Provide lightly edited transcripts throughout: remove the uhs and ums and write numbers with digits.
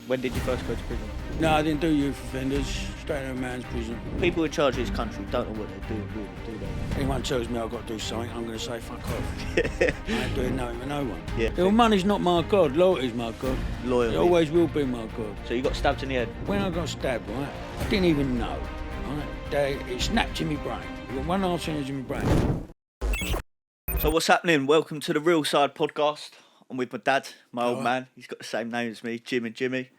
When did you first go to prison? No, I didn't do youth offenders. Straight to a man's prison. People in charge of this country don't know what they're doing, really, do they? Anyone tells me I've got to do something, I'm going to say fuck off. I ain't doing nothing with no one. Yeah. Well, money's not my god. Loyalty's my god. Loyalty. It always will be my god. So you got stabbed in the head? When I got stabbed, right, I didn't even know. Right, it snapped in my brain. I got one arsehole in my brain. So what's happening? Welcome to the Real Side Podcast. I'm with my dad, my old man. He's got the same name as me, Jim and Jimmy.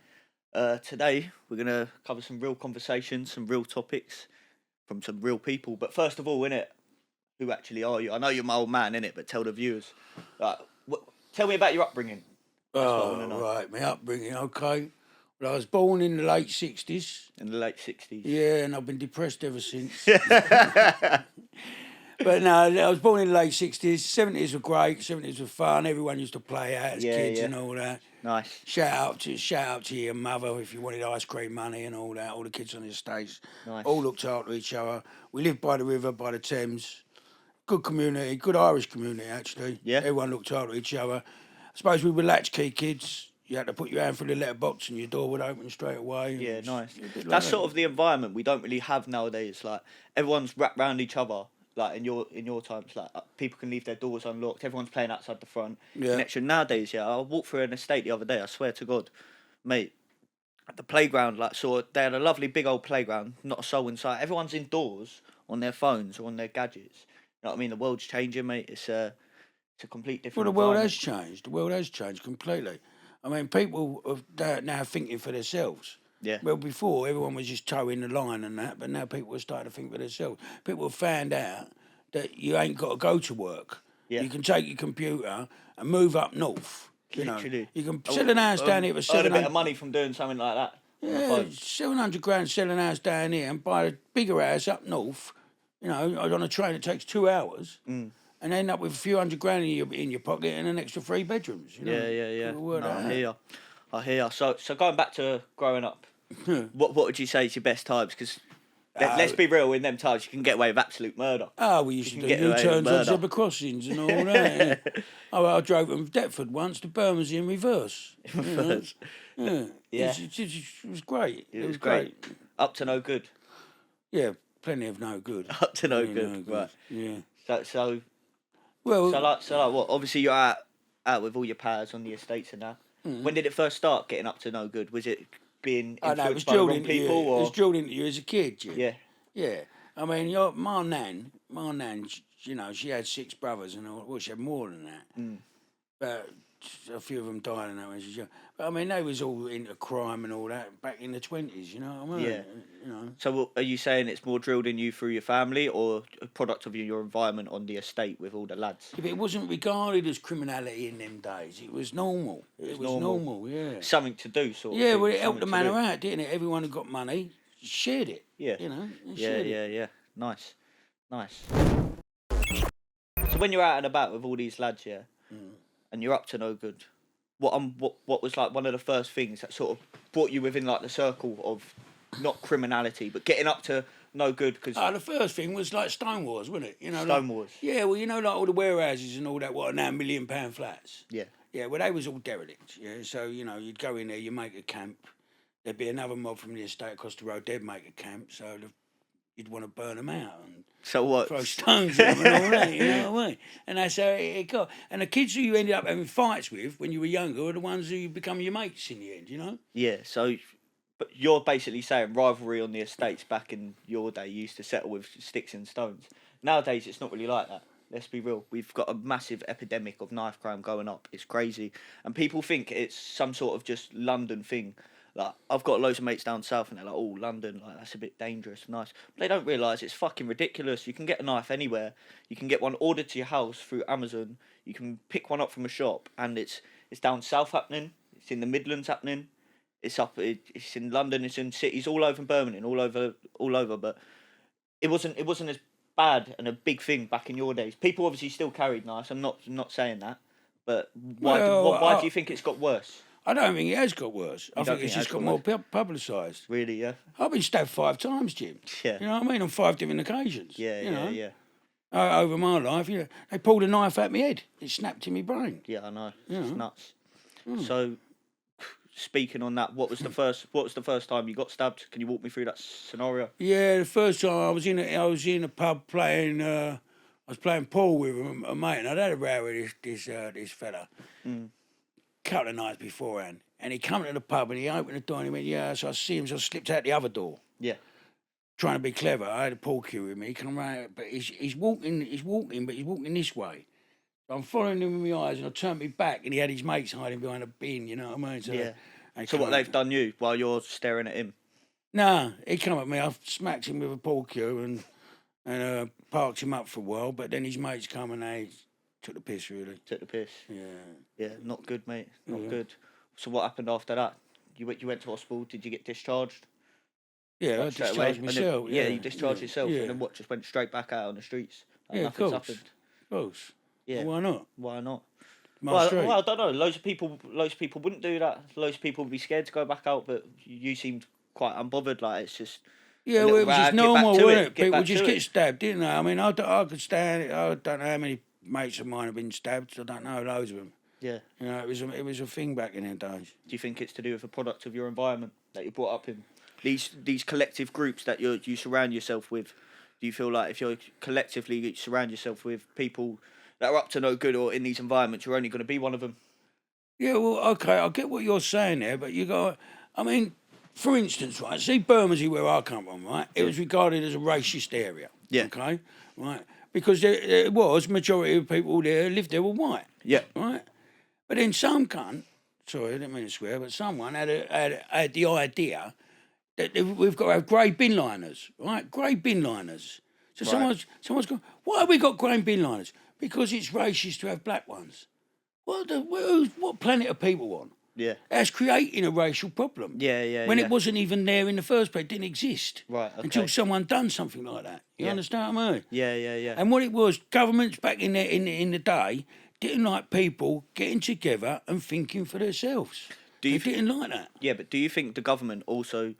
Today, we're going to cover some real conversations, some real topics from some real people. But first of all, innit, who actually are you? I know you're my old man, innit, but tell the viewers. Tell me about your upbringing. Right, my upbringing, okay. Well, I was born in the late 60s. In the late 60s? Yeah, and I've been depressed ever since. But no, I was born in the late 60s. 70s were great. 70s were fun. Everyone used to play out as kids and all that. Nice. Shout out to your mother if you wanted ice cream money and all that. All the kids on the estates. Nice. All looked after each other. We lived by the river, by the Thames. Good community, good Irish community, actually. Yeah. Everyone looked after each other. I suppose we were latchkey kids. You had to put your hand through the letterbox and your door would open straight away. Yeah, nice. Like That's sort of the environment we don't really have nowadays. Like, everyone's wrapped around each other. Like in your times, like people can leave their doors unlocked. Everyone's playing outside the front. Yeah. Connection nowadays, I walked through an estate the other day. I swear to God, mate, at the playground, they had a lovely big old playground, not a soul inside. Everyone's indoors on their phones or on their gadgets. You know what I mean? The world's changing, mate. It's a complete different. Well, the world has changed. The world has changed completely. I mean, people are now thinking for themselves. Yeah. Well, before, everyone was just towing the line and that, but now people are starting to think for themselves. People have found out that you ain't got to go to work. Yeah. You can take your computer and move up north. Literally. You can sell an house down here for earn a bit 700. of money from doing something like that. Yeah, 700 grand, sell an house down here and buy a bigger house up north, on a train it takes 2 hours. And end up with a few $100 in your pocket and an extra 3 bedrooms. Yeah. No, I hear. So going back to growing up, what would you say is your best times? Because let's be real, in them times you can get away with absolute murder. Oh, we used to do U-turns on zebra crossings and all that. Yeah. I drove from Deptford once to Bermondsey in reverse. Reverse. Yeah. It was great. It was great. Up to no good. Yeah, plenty of no good. Up to no good. Right. Yeah. So well, what? Obviously you're out with all your pals on the estates and that. When did it first start getting up to no good? Was it being influenced by the wrong people? Or? It was drilled into you as a kid, Jim. Yeah. Yeah. I mean, my nan, she had 6 brothers and all. Well, she had more than that. But a few of them died and that when she was young. But I mean, they was all into crime and all that back in the 20s, you know what I mean? Yeah. You know. So are you saying it's more drilled in you through your family or a product of your environment on the estate with all the lads? Yeah, but it wasn't regarded as criminality in them days. It was normal. It was normal, yeah. Something to do, sort of. Yeah, well, it helped the manor out, didn't it? Everyone who got money shared it. Yeah. Yeah. Nice. So when you're out and about with all these lads, and you're up to no good, what was like one of the first things that sort of brought you within like the circle of not criminality but getting up to no good? Cause the first thing was like Stonewalls, wasn't it? Stonewalls. Yeah, well, like all the warehouses and all that, what are now £1 million flats. Yeah. Yeah, well, they was all derelict. Yeah, so you'd go in there, you make a camp. There'd be another mob from the estate across the road. They'd make a camp, so you'd want to burn them out and throw stones at them and all that. You know what I mean? And that's how it got. And the kids who you ended up having fights with when you were younger are the ones who become your mates in the end. You know? Yeah. So, but you're basically saying rivalry on the estates back in your day used to settle with sticks and stones. Nowadays, it's not really like that. Let's be real. We've got a massive epidemic of knife crime going up. It's crazy. And people think it's some sort of just London thing. Like, I've got loads of mates down south and they're like, oh, London, like that's a bit dangerous, nice. But they don't realise it's fucking ridiculous. You can get a knife anywhere. You can get one ordered to your house through Amazon. You can pick one up from a shop and it's down south happening. It's in the Midlands happening. It's in London, it's in cities all over Birmingham, all over, but it wasn't as bad and a big thing back in your days. People obviously still carried knives. I'm not saying that, but why do you think it's got worse? I don't think it has got worse. I think it's just got more publicised. Really, yeah. I've been stabbed 5 times, Jim. Yeah. You know what I mean? On 5 different occasions. Yeah. Over my life, they pulled a knife out my head. It snapped in my brain. Yeah, I know. It's nuts. speaking on that, what was the first time you got stabbed? Can you walk me through that scenario? Yeah, the first time I was in a pub playing. I was playing pool with a mate, and I'd had a row with this fella. Couple of nights beforehand, and he come to the pub and he opened the door and he went, yeah. So I see him, so I slipped out the other door. Yeah. Trying to be clever. I had a pool cue with me. He come around, but he's walking, but he's walking this way. So I'm following him with my eyes, and I turned me back, and he had his mates hiding behind a bin. You know what I mean? So, yeah. So what they've done you while you're staring at him? Nah, he come at me. I smacked him with a pool cue and parked him up for a while. But then his mates come and they took the piss, really. Took the piss. Yeah. Yeah, not good, mate. Not good. So what happened after that? You went to hospital. Did you get discharged? Yeah, I discharged myself. Yeah, you discharged yourself, and then what? Just went straight back out on the streets. Like nothing's happened. Of course. Yeah. Well, why not? Why not? Well, I don't know. Loads of people wouldn't do that. Loads of people would be scared to go back out, but you seemed quite unbothered. Like it's just. Yeah, well, it was just normal, wasn't it? People just get stabbed, didn't they? I mean, I could stand it. I don't know how many mates of mine have been stabbed. I don't know, loads of them. Yeah. You know, it was a thing back in them days. Do you think it's to do with a product of your environment that you're brought up in? These collective groups that you surround yourself with. Do you feel like if you're collectively surround yourself with people that are up to no good or in these environments, you're only going to be one of them? Yeah, well, okay, I get what you're saying there, but you got, I mean, for instance, right, see Bermondsey, where I come from, right, it was regarded as a racist area. Yeah. Okay, right, because there was, majority of people there lived there were white. Yeah. Right, but then some cunt, sorry, I didn't mean to swear, but someone had the idea that we've got to have grey bin liners, right? Grey bin liners. So someone's gone, why have we got grey bin liners? Because it's racist to have black ones. What planet are people on? Yeah. That's creating a racial problem. Yeah. When it wasn't even there in the first place, it didn't exist. Right, okay. Until someone done something like that. You understand what I mean? Yeah. And what it was, governments back in the day didn't like people getting together and thinking for themselves. They didn't like that. Yeah, but do you think the government also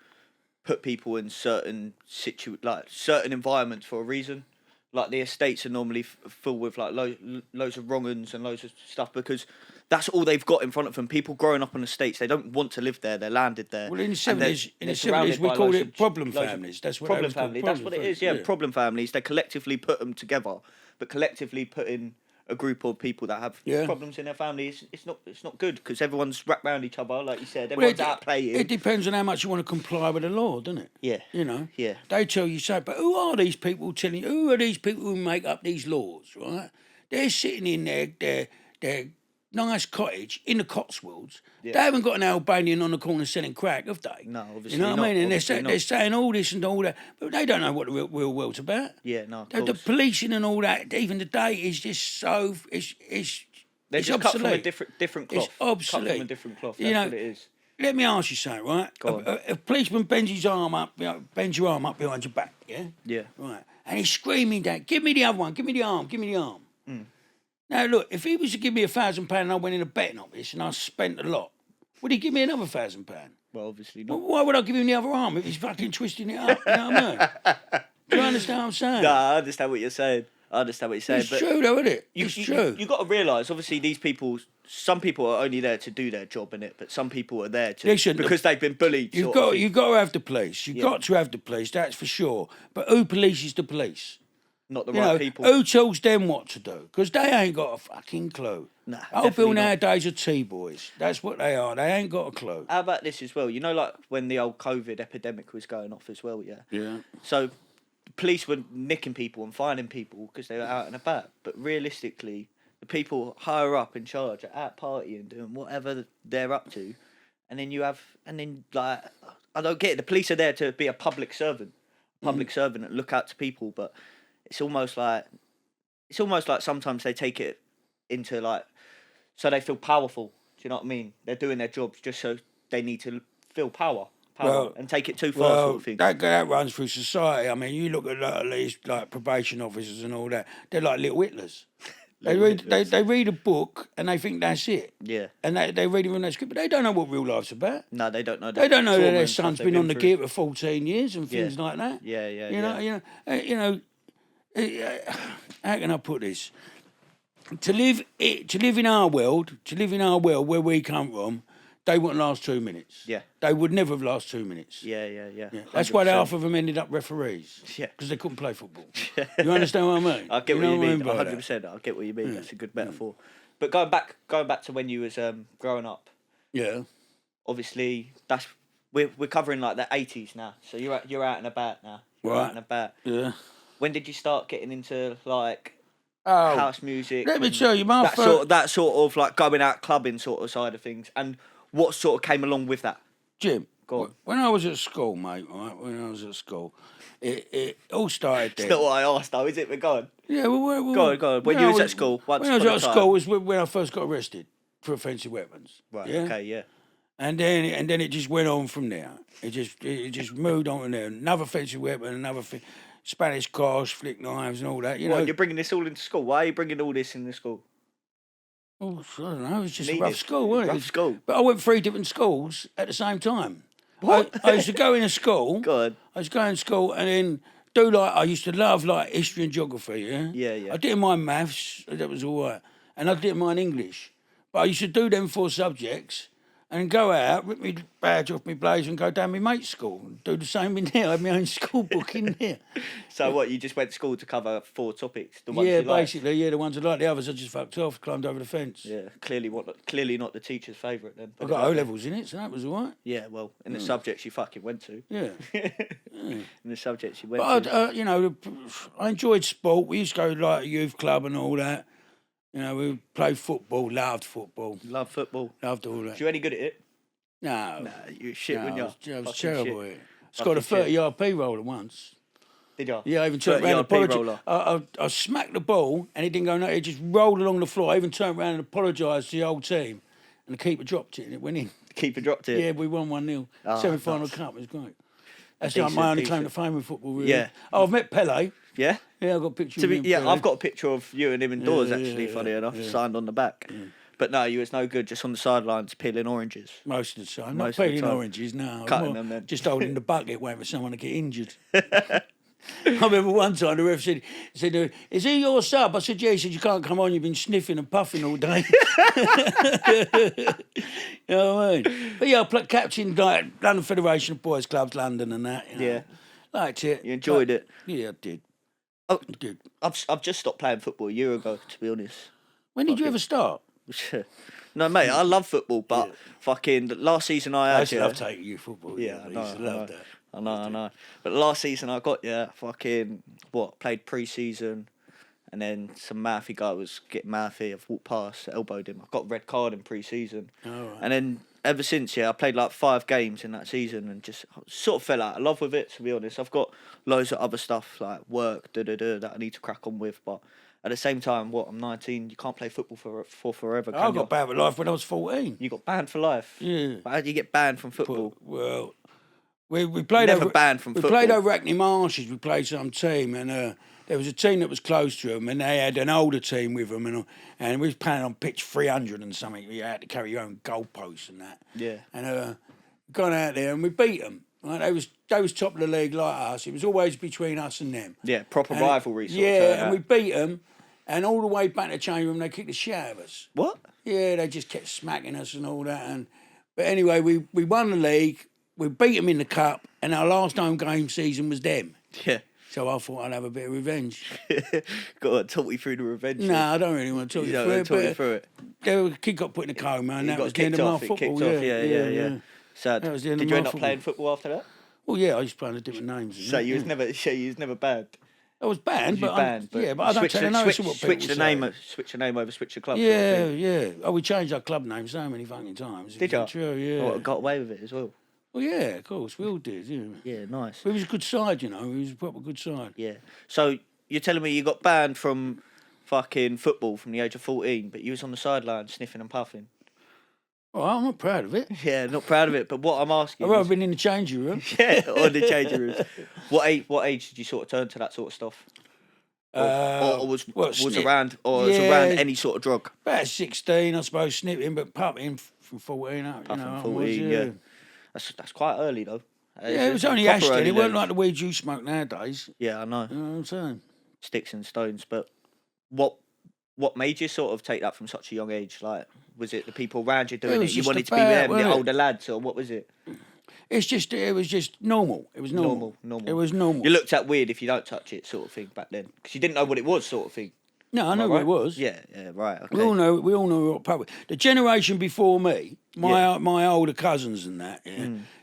put people in certain certain environments for a reason? Like the estates are normally full with like loads of wrong-uns and loads of stuff because that's all they've got in front of them. People growing up on estates, they don't want to live there. They're landed there. Well, in the 70s, we called it problem families. That's what problem family. That's what it is. Yeah, problem families. They collectively put them together, but collectively put in a group of people that have problems in their families. It's not good because everyone's wrapped around each other, like you said. Everyone's out playing. It depends on how much you want to comply with the law, doesn't it? Yeah. You know. Yeah. They tell you so, but who are these people telling you? Who are these people who make up these laws? Right? They're sitting in their nice cottage in the Cotswolds. Yeah. They haven't got an Albanian on the corner selling crack, have they? No, obviously you know what not. I mean? And they're saying all this and all that, but they don't know what the real world's about. Yeah, no. The policing and all that, even today, is just so it's they're just obsolete. Cut from a different cloth. It's obsolete. Cut from a different cloth. That's what it is. Let me ask you something, right? A policeman bends his arm up, bends your arm up behind your back, yeah? Yeah. Right. And he's screaming down, give me the other one, give me the arm. Now, look, if he was to give me £1,000 and I went in a betting office and I spent a lot, would he give me another £1,000? Well, obviously not. Well, why would I give him the other arm if he's fucking twisting it up? You know what I mean? Do you understand what I'm saying? No, I understand what you're saying. It's true, though, isn't it? It's true. You've got to realise, obviously, these people, some people are only there to do their job, innit? But some people are there because they've been bullied. You've got to have the police. You've got to have the police, that's for sure. But who polices the police? Not the right people. Who tells them what to do? Because they ain't got a fucking clue. Nah, Old Bill nowadays are T-boys. That's what they are. They ain't got a clue. How about this as well? You know, like when the old COVID epidemic was going off as well, yeah? Yeah. So the police were nicking people and finding people because they were out and about. But realistically, the people higher up in charge are out partying, doing whatever they're up to. And then I don't get it. The police are there to be a public servant. Servant and look out to people, but it's almost like sometimes they take it into like so they feel powerful. Do you know what I mean? They're doing their jobs just so they need to feel power and take it too far. Sort of thing. That runs through society. I mean, you look at these like probation officers and all that. They're like little Hitlers. They read a book and they think that's it. Yeah. And they read it on that script, but they don't know what real life's about. No, they don't know. They don't know that their son's been on the gear for 14 years and things like that. Yeah. You know. How can I put this? To live in our world where we come from, they wouldn't last 2 minutes. Yeah. They would never have last 2 minutes. Yeah. That's why half of them ended up referees. Yeah. Because they couldn't play football. You understand what I mean? I get what you mean. by 100%. I get what you mean. That's a good metaphor. But going back to when you was growing up. Yeah. Obviously, we're covering like the 80s now. So you're out and about now. You're out and about. Yeah. When did you start getting into like house music? Let me tell you, that sort of like going out clubbing sort of side of things, and what sort of came along with that? Jim, go on. When I was at school, mate, right? When I was at school, it all started there. It's not what I asked though, is it? But go on. Yeah, well go on. When you was at school, when I was at school was when I first got arrested for offensive weapons. Right. Yeah? Okay. Yeah. And then it just went on from there. It just moved on from there. Another offensive weapon, another Spanish cars, flick knives, and all that. You know, you're bringing this all into school. Why are you bringing all this in the school? Oh, I don't know. It was just a rough school, wasn't it? Rough school. But I went 3 different schools at the same time. What? I used to go in a school. God. I was going to school and then I used to love like history and geography. Yeah. Yeah. I didn't mind maths. That was all right, and I didn't mind English. But I used to do them 4 subjects. And go out, rip my badge off my blazer and go down my mate's school and do the same in there. I had my own school book in there. So what, you just went to school to cover 4 topics? The ones basically, the ones I liked. The others I just fucked off, climbed over the fence. Yeah, clearly not the teacher's favourite then. I got O-levels in it, so that was all right. Yeah, well, in the subjects you fucking went to. Yeah. In the subjects you went to. I enjoyed sport. We used to go like a youth club and all that. You know, we played football, loved football. Loved football. Loved all that. Was you any good at it? No. Nah, you were shit, weren't you? I was terrible at it. I scored a 30-yard P-roller once. Did you? Yeah, I even turned around and apologised. I smacked the ball and it didn't go nowhere. It just rolled along the floor. I even turned around and apologised to the whole team. And the keeper dropped it and it went in. The keeper dropped it? Yeah, we won 1-0. Semi-final cup. It was great. That's Decent, my only claim to fame in football, really. Yeah. Oh, I've met Pele. Yeah? Yeah, I've got a picture of him. Yeah, I've got a picture of you and him indoors, actually, funny enough, signed on the back. Yeah. But no, you was no good, just on the sidelines peeling oranges. Most of the time. Not peeling oranges, no. Cutting them then. Just holding the bucket, waiting for someone to get injured. I remember one time the ref said, "Is he your sub?" I said, "Yeah." He said, "You can't come on, you've been sniffing and puffing all day." You know what I mean? But yeah, I captained like London Federation of Boys Clubs, London and that. You know. Yeah. Liked it. You enjoyed it? Yeah, I did. I did. I've just stopped playing football a year ago, to be honest. When did you ever start? No, mate, I love football, but fucking last season I used to love taking you football. Yeah, I used to love that. I know. But last season I got played pre-season, and then some mouthy guy was getting mouthy. I've walked past, elbowed him. I got a red card in pre-season, and then ever since, I played like 5 games in that season, and just sort of fell out of love with it. To be honest, I've got loads of other stuff like work, that I need to crack on with, but. At the same time, I'm 19. You can't play football for forever. I got banned for life when I was 14. You got banned for life. Yeah. But how do you get banned from football? Well, we played never over banned from football. We played over Hackney Marshes. We played some team, and there was a team that was close to them, and they had an older team with them, and we was playing on pitch 300 and something. You had to carry your own goalposts and that. Yeah. And gone out there and we beat them. Right? They was top of the league like us. It was always between us and them. Yeah, proper rivalry. And we beat them. And all the way back to the change room, they kicked the shit out of us. What? Yeah, they just kept smacking us and all that. But anyway, we won the league. We beat them in the cup, and our last home game season was them. Yeah. So I thought I'd have a bit of revenge. Go on, talk me through the revenge. No, I don't really want to talk you through it. The kid got put in a coma, and that was the end of my football. Yeah. Sad. That was the end Did of you my end up football. playing football after that? Well, yeah, I used to play under different names. So you was never banned. I was banned, but I don't take no notice of what people switch the name over, switch the club. Yeah. Oh, we changed our club name so many fucking times. Did you? True, yeah. Oh, got away with it as well. Well, yeah, of course, we all did. Yeah. Yeah, nice. It was a good side, It was a proper good side. Yeah. So you're telling me you got banned from fucking football from the age of 14, but you was on the sideline sniffing and puffing. Oh, I'm not proud of it. Yeah, not proud of it. But what I'm asking, I've been in the changing room. Yeah, or the changing rooms. What age did you sort of turn to that sort of stuff? Or was around any sort of drug? About 16, I suppose, sniffing, but puffing from 14 up. Puffing 14, yeah. That's quite early though. Yeah, it was only ash then. It weren't like the weed you smoke nowadays. Yeah, I know. You know what I'm saying? Sticks and stones, but what what made you sort of take that from such a young age? Like, was it the people around you doing it? You just wanted to be about, them, the wasn't it? older lads, or what was it? It was just normal. It was normal. It was normal. You looked at weird if you don't touch it, sort of thing, back then, because you didn't know what it was, sort of thing. No, I know what it was. Yeah, right. Okay. We all know what pub. The generation before me, my older cousins and that,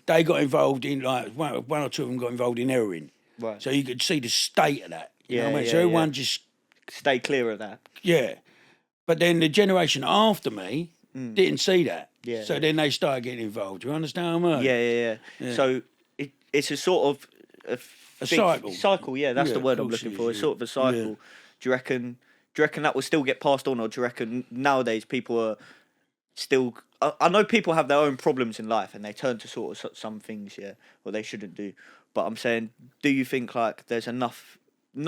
they got involved in like one or two of them got involved in heroin. Right. So you could see the state of that. You know what I mean? Yeah, So everyone just stay clear of that. Yeah, but then the generation after me didn't see that. Yeah. So then they started getting involved. You understand what I mean? Yeah. So it's a sort of a cycle. Cycle, yeah, that's the word I'm looking for. It's sort of a cycle. Yeah. Do you reckon that will still get passed on, or do you reckon nowadays people are still? I know people have their own problems in life and they turn to sort of some things, what they shouldn't do. But I'm saying, do you think like there's enough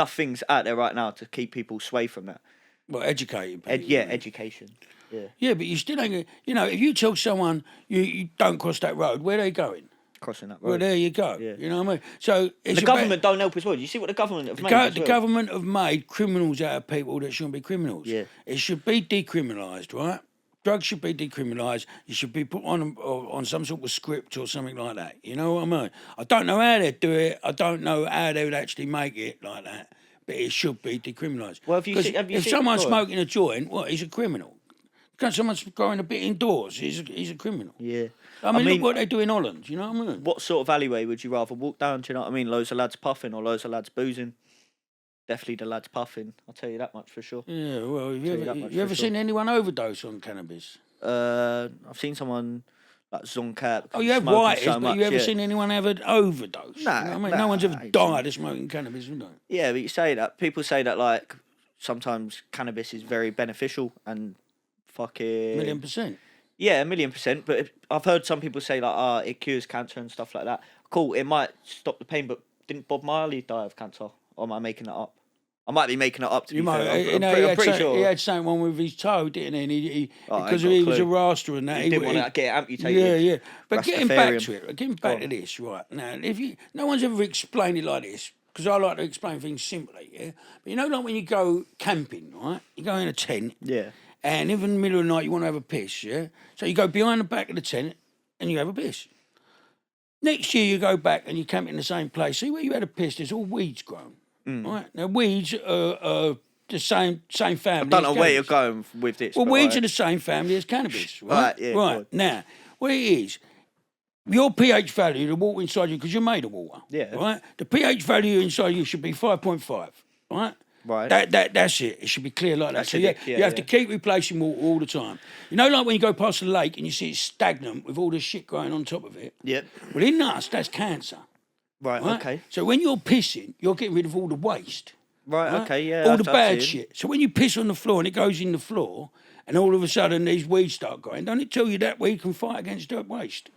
things out there right now to keep people sway from that? Well, educated people. Education. Yeah. Yeah, but you still ain't. If you tell someone you don't cross that road, where are they going? Crossing that road. Well, there you go. Yeah. You know what I mean? So the government don't help as well. You see what the government have made. The government have made criminals out of people that shouldn't be criminals. Yeah. It should be decriminalised, right? Drugs should be decriminalised. You should be put on some sort of script or something like that. You know what I mean? I don't know how they'd do it. I don't know how they would actually make it like that. But it should be decriminalised. Well, if someone's smoking a joint, he's a criminal. Because someone's growing a bit indoors, he's a criminal. Yeah. I mean, look what they do in Holland, you know what I mean? What sort of alleyway would you rather walk down, do you know what I mean? Loads of lads puffing or loads of lads boozing? Definitely the lads puffing, I'll tell you that much for sure. Yeah, well, have you ever seen anyone overdose on cannabis? I've seen someone like zonked out. Oh, you have white, so but you ever seen anyone ever overdose? Nah, you know what I mean? No one's ever died of smoking cannabis, have they? Yeah, but you say that. People say that, like, sometimes cannabis is very beneficial and fucking... 1,000,000%. Yeah, 1,000,000%. But I've heard some people say, like, it cures cancer and stuff like that. Cool, it might stop the pain, but didn't Bob Marley die of cancer? Or am I making that up? I might be making it up, to be fair. I'm pretty sure. He had something wrong with his toe, didn't he? Because he was a rasta and that. He didn't want to get it amputated. Yeah. But getting back to this, right, now, no one's ever explained it like this, because I like to explain things simply, yeah? But like when you go camping, right? You go in a tent. Yeah. And even in the middle of the night, you want to have a piss, yeah? So you go behind the back of the tent and you have a piss. Next year, you go back and you camp in the same place. See where you had a piss, there's all weeds grown. Right? Now, weeds are the same family. I don't know where you're going with this. Well, weeds are the same family as cannabis, right? Right. Now, what it is, your pH value, the water inside you, because you're made of water. Yeah. Right? The pH value inside you should be 5.5, right? Right. That's it. It should be clear like that. So you have to keep replacing water all the time. Like when you go past the lake and you see it's stagnant with all this shit growing on top of it. Yep. Well, in us, that's cancer. Right, okay. So when you're pissing, you're getting rid of all the waste. Right? Okay, yeah. All the bad shit. So when you piss on the floor and it goes in the floor, and all of a sudden these weeds start growing, don't it tell you that we can fight against that waste?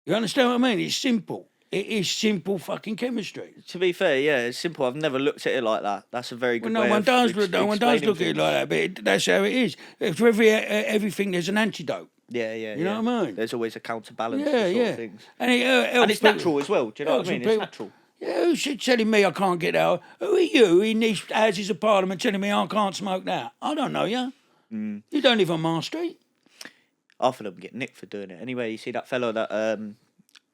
You understand what I mean? It's simple. It is simple fucking chemistry. To be fair, yeah, it's simple. I've never looked at it like that. That's a very good way no one does look at things. it like that, but that's how it is. For everything, there's an antidote. Yeah. You know what I mean? There's always a counterbalance to sort of things. And it's natural as well. Do you know what I mean? It's natural. Yeah, who's telling me I can't get out? Who are you in these houses of parliament telling me I can't smoke that? I don't know you. You don't live on my street. Half of them get nicked for doing it. Anyway, you see that fellow that...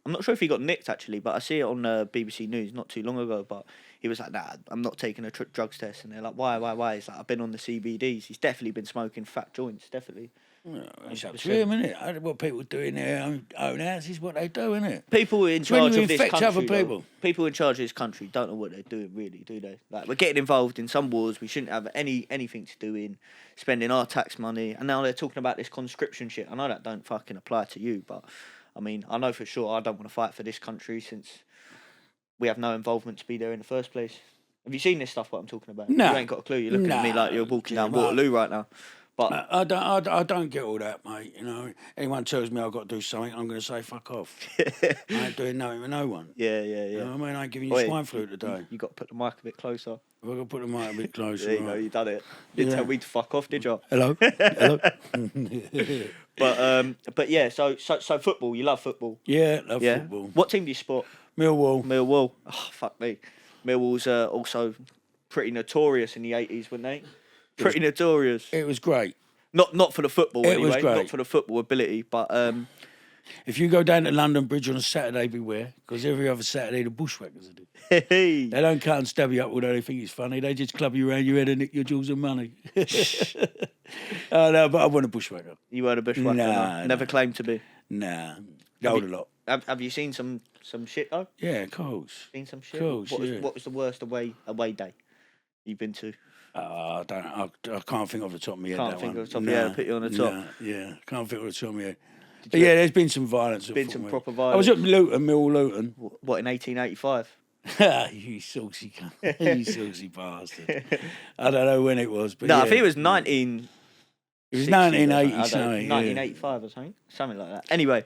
I'm not sure if he got nicked, actually, but I see it on BBC News not too long ago, but he was like, nah, I'm not taking a drugs test. And they're like, why? He's like, I've been on the CBDs. He's definitely been smoking fat joints, definitely. Well, it's up to him, isn't it? What people do in their own houses, what they do, isn't it? People in charge of this country, other people. People in charge of this country don't know what they're doing, really, do they? Like, we're getting involved in some wars we shouldn't have anything to do in, spending our tax money, and now they're talking about this conscription shit. I know that don't fucking apply to you, but I mean, I know for sure I don't want to fight for this country since we have no involvement to be there in the first place. Have you seen this stuff, what I'm talking about? No. You ain't got a clue. You're looking at me like you're walking down Waterloo right now. But I don't get all that, mate. Anyone tells me I've got to do something, I'm going to say fuck off. I ain't doing nothing with no one. Yeah. You know what I mean? I ain't giving you swine flu today. You got to put the mic a bit closer. I've got to put the mic a bit closer. There you go, you done it. You didn't tell me to fuck off, did you? Hello. But yeah, so football. You love football. Yeah, love football. What team do you support? Millwall. Oh, fuck me. Millwall's also pretty notorious in the 80s, weren't they? Pretty notorious. It was great. Not for the football It anyway. was great. Not for the football ability, but if you go down to London Bridge on a Saturday, beware, because every other Saturday the bushwhackers are there. hey. They don't cut and stab you up, although they think it's funny. They just club you around your head and nick your jewels and money. Oh no, but I wasn't a bushwhacker. You weren't a bushwhacker? Nah, Never claimed to be. Nah, gold a lot. Have you seen some shit though? Yeah, of course. Seen some shit. Course, What was the worst away day you've been to? I can't think off the top of my head. Can't think of the top of your head. I'll put you on the top. Yeah, can't think of the top of my head. But yeah, there's been some violence. Been some proper violence. I was at Luton, Mill Luton. What, in 1885? You saucy cunt. You saucy bastard. I don't know when it was, but no, yeah. I think it was 19. It was 1980 something. 1985 or something. Something like that. Anyway,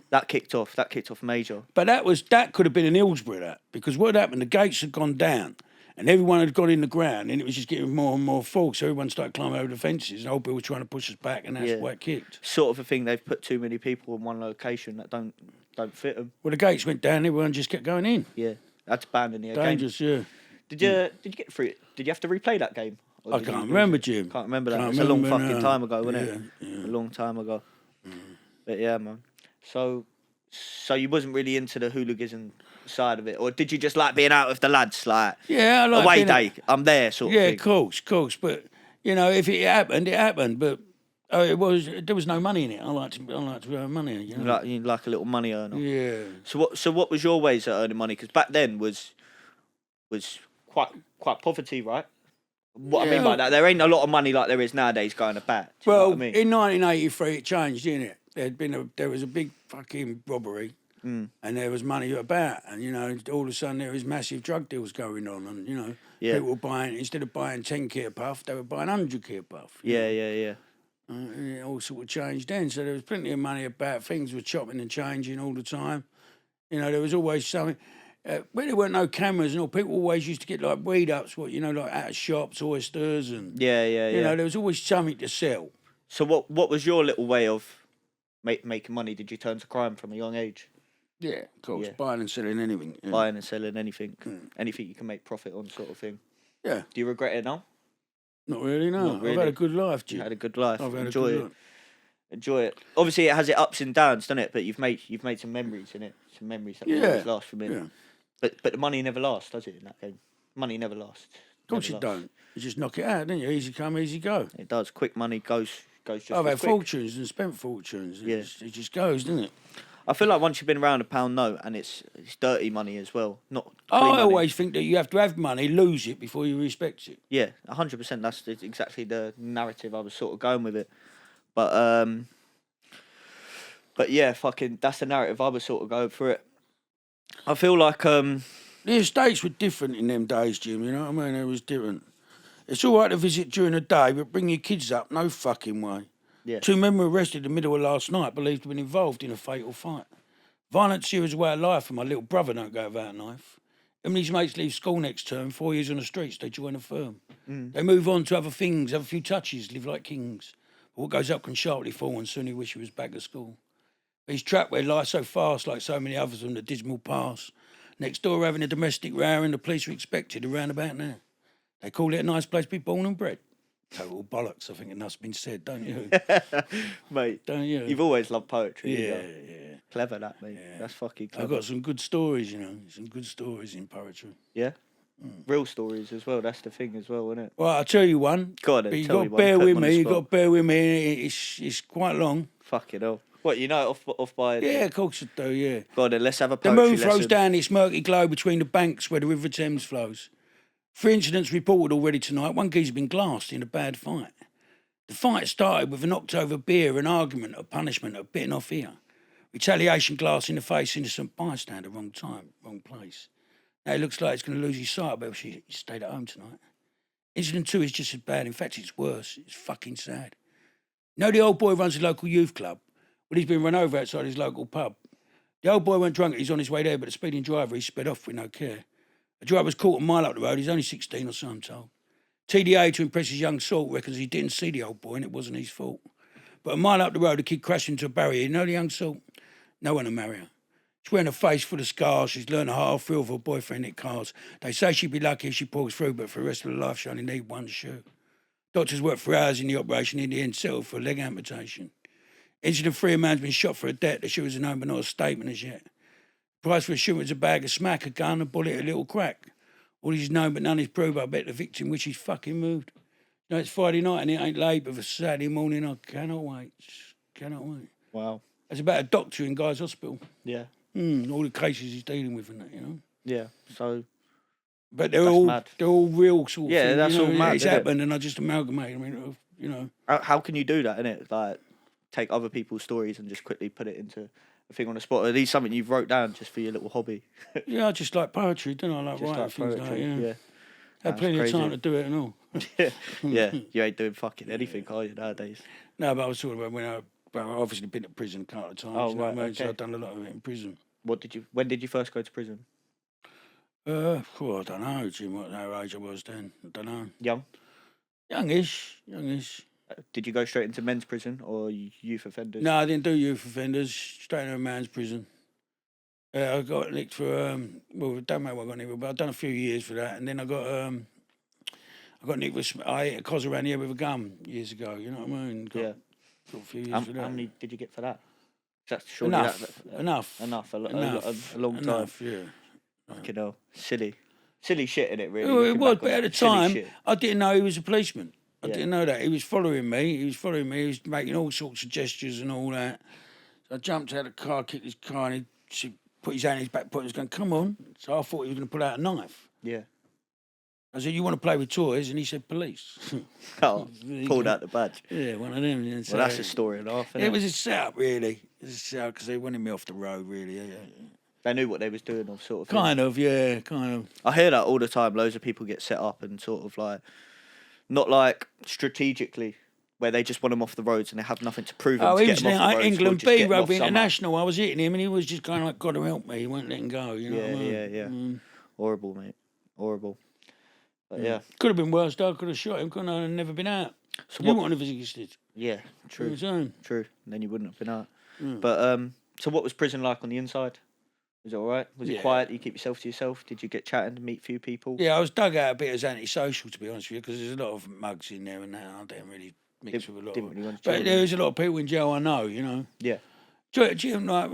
that kicked off major. But that could have been in Hillsborough, because what happened, the gates had gone down and everyone had got in the ground and it was just getting more and more full, so everyone started climbing over the fences and old Bill was trying to push us back, and that's why it kicked. Sort of a thing, they've put too many people in one location that don't fit them. Well, the gates went down, everyone just kept going in. Yeah, that's banned in the game. Dangerous, yeah. Did you get through? Did you have to replay that game? I can't remember, Jim. Can't remember that. It's a long fucking time ago, wasn't it? Yeah. A long time ago. But yeah, man. So you wasn't really into the hooliganism side of it, or did you just like being out with the lads, like I like away day? I'm there, sort of thing. Yeah, of course. But if it happened, it happened. But there was no money in it. I like to earn money. You know? You like a little money earner. Yeah. So what was your ways of earning money? Because back then was quite poverty, right? What I mean by that, there ain't a lot of money like there is nowadays going about. Well, I mean? In 1983 it changed, didn't it? There was a big fucking robbery, and there was money about, and all of a sudden there was massive drug deals going on, and people were buying, instead of buying 10k a puff, they were buying 100k a puff. Yeah. And it all sort of changed then. So there was plenty of money about. Things were chopping and changing all the time. There was always something. When there weren't no cameras and all, people always used to get like weed ups, like out of shops, oysters, and there was always something to sell. So what was your little way of making money? Did you turn to crime from a young age? Yeah, of course. Buying and selling anything. Yeah. Buying and selling anything, anything you can make profit on, sort of thing. Yeah. Do you regret it now? Not really. No, Not really. I've had a good life, Jim. You had a good life. Enjoy it. Obviously, it has its ups and downs, doesn't it? But you've made some memories in it. Some memories that will always last for me. Yeah. But the money never lasts, does it, in that game? Money never lasts. Of course it don't. You just knock it out, don't you? Easy come, easy go. It does. Quick money goes just I've had quick. fortunes and spent fortunes. It just goes, doesn't it? I feel like once you've been around a pound note, and it's dirty money as well, not I clean money. always think that you have to have money, lose it before you respect it. Yeah, 100%. That's exactly the narrative I was sort of going with it. But yeah, fucking, that's the narrative I was sort of going for it. I feel like the estates were different in them days, Jim. You know what I mean? It was different. It's all right to visit during the day, but bring your kids up, no fucking way. Yeah. 2 men were arrested in the middle of last night, believed to have been involved in a fatal fight. Violence here is a way of life, and my little brother don't go without a knife. Him and his mates leave school next term, 4 years on the streets, they join a firm. They move on to other things, have a few touches, live like kings. But what goes up can sharply fall, and soon he wish he was back at school. He's trapped where life so fast, like so many others from the dismal past. Next door having a domestic row, and the police are expected around about now. They call it a nice place to be born and bred. Total bollocks, I think it must have been said, don't you? Mate, don't you? You've always loved poetry. Yeah. Clever, that, mate. Yeah. That's fucking clever. I've got some good stories, some good stories in poetry. Yeah? Real stories as well, that's the thing as well, isn't it? Well, I'll tell you one. Go on, but you've got to bear with me, it's quite long. Fucking hell. What, you know it off by... Yeah, of course I do, yeah. Go on then, let's have a poetry lesson. The moon throws down this murky glow between the banks where the River Thames flows. 3 incidents reported already tonight. One geezer been glassed in a bad fight. The fight started with a knocked over beer, an argument, a punishment, a bitten off ear. Retaliation, glass in the face, innocent bystander, wrong time, wrong place. Now it looks like it's going to lose his sight, but she stayed at home tonight. Incident 2 is just as bad. In fact, it's worse. It's fucking sad. You know the old boy runs a local youth club? Well, he's been run over outside his local pub. The old boy went drunk, he's on his way there, but the speeding driver, he sped off with no care. The driver was caught a mile up the road, he's only 16 or so, I'm told. TDA, to impress his young salt, reckons he didn't see the old boy and it wasn't his fault. But a mile up the road, the kid crashed into a barrier. You know the young salt? No one will marry her. She's wearing a face full of scars. She's learned a hard feel of her boyfriend at cars. They say she'd be lucky if she pulls through, but for the rest of her life, she only need one shoe. Doctors worked for hours in the operation, in the end settled for a leg amputation. Incident 3, a man's been shot for a debt. The shooter's known but not a statement as yet. Price for a shooter is a bag of smack, a gun, a bullet, a little crack. All is known but none is proved. I bet the victim wishes fucking moved. You know, it's Friday night and it ain't late, but for Saturday morning I cannot wait. Cannot wait. Wow. It's about a doctor in Guy's Hospital. Yeah. All the cases he's dealing with and that, you know. Yeah. So. But they're all real sort of yeah, thing. that's you know, all mad. It's happened, and I just amalgamate. I mean, you know. How can you do that? Innit? Like, take other people's stories and just quickly put it into a thing on the spot. Are these something you've wrote down just for your little hobby? Yeah, I just like poetry, don't I? Like just writing like things poetry, like that. yeah. Had plenty of time to do it and all. yeah, you ain't doing fucking anything, are you, nowadays? No, but I was talking about when I've obviously been to prison a couple of times. Oh, you know right, what I mean? okay. So I've done a lot of it in prison. When did you first go to prison? I don't know, Jim, what age I was then. I don't know. Young? Youngish. Did you go straight into men's prison or youth offenders? No, I didn't do youth offenders. Straight into a man's prison. I got nicked for, well, don't know what I got nicked for, but I've done a few years for that. And then I got nicked with, I hit a cos around here with a gun years ago, you know what I mean? Got a few years for that. How many did you get for that? That's surely enough. A long time. Yeah. Fucking hell. Silly shit in it, really. Well, it was, but at the time, shit. I didn't know he was a policeman. I didn't know that. He was following me. He was making all sorts of gestures and all that. So I jumped out of the car, kicked his car, and he put his hand in his back pocket and was going, come on. So I thought he was going to pull out a knife. Yeah. I said, you want to play with toys? And he said, police. Oh, pulled out the badge. Yeah, one of them. Yeah. So, well, that's a story and a half, It was a setup, really. It was a setup because they wanted me off the road, really. Yeah. They knew what they was doing, of sort of thing. Kind of. I hear that all the time. Loads of people get set up and sort of like, not like strategically, where they just want them off the roads and they have nothing to prove. He was England B Rugby International. I was hitting him and he was just kind of like, got to help me. He won't let him go. You know what I mean? Yeah. Horrible, mate. Horrible. But yeah. Could have been worse, though. Could have shot him. Couldn't have never been out. So you wouldn't have existed. Yeah, true. True. And then you wouldn't have been out. Mm. But so what was prison like on the inside? Was it all right? Was it quiet? Did you keep yourself to yourself? Did you get chatting, meet a few people? Yeah, I was dug out a bit as antisocial, to be honest with you, because there's a lot of mugs in there and that. I didn't really mix with a lot of them. But there's a lot of people in jail I know, you know. Yeah. Jim, like,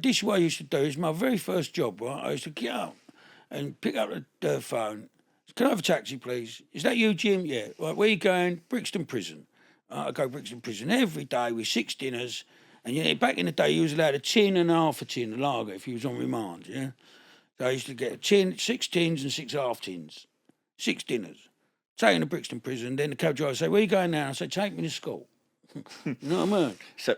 this is what I used to do. It's my very first job, right? I used to get up and pick up the phone. Can I have a taxi, please? Is that you, Jim? Yeah. Right, where you going? Brixton Prison. I go Brixton Prison every day with 6 dinners. And back in the day, you was allowed a tin and half a tin of lager if you was on remand, yeah? So I used to get 6 tins and 6 half tins. 6 dinners. Taking to Brixton Prison, then the cab driver would say, where you going now? I say, take me to school. You know what I mean? So